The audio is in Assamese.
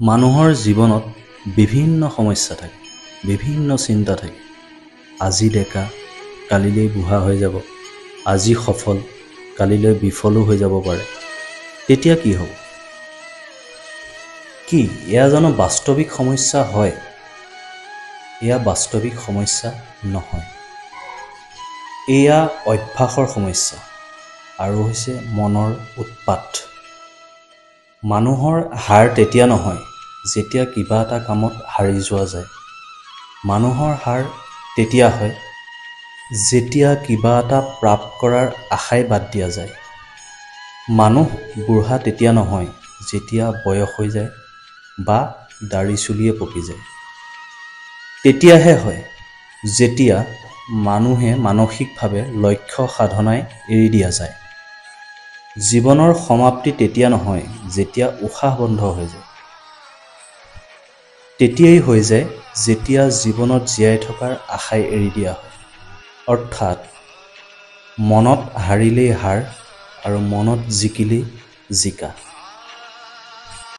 মানুহৰ জীৱনত বিভিন্ন সমস্যা থাকে, বিভিন্ন চিন্তা থাকে। আজি ডেকা, কালিলৈ বুঢ়া হৈ যাব। আজি সফল, কালিলৈ বিফলো হৈ যাব পাৰে। তেতিয়া কি হ'ব? কি এয়া জানো বাস্তৱিক সমস্যা হয়? এয়া বাস্তৱিক সমস্যা নহয়। এয়া অভ্যাসৰ সমস্যা আৰু হৈছে মনৰ উৎপাত। মানুহৰ হাৰ তেতিয়া নহয় যেতিয়া কিবা এটা কামত হাৰি যোৱা যায়। মানুহৰ হাৰ তেতিয়া হয় যেতিয়া কিবা এটা প্ৰাপ্ত কৰাৰ আশাই বাদ দিয়া যায়। মানুহ বুঢ়া তেতিয়া নহয় যেতিয়া বয়স হৈ যায় বা দাড়ি চুলিয়ে পকি যায়। তেতিয়াহে হয় যেতিয়া মানুহে মানসিকভাৱে লক্ষ্য সাধনাই এৰি দিয়া যায়। জীৱনৰ সমাপ্তি তেতিয়া নহয় যেতিয়া উশাহ বন্ধ হৈ যায়। তেতিয়াই হৈ যায় যেতিয়া জীৱনত জীয়াই থকাৰ আশাই এৰি দিয়া হয়। অৰ্থাৎ মনত হাৰিলেই হাৰ আৰু মনত জিকিলেই জিকা।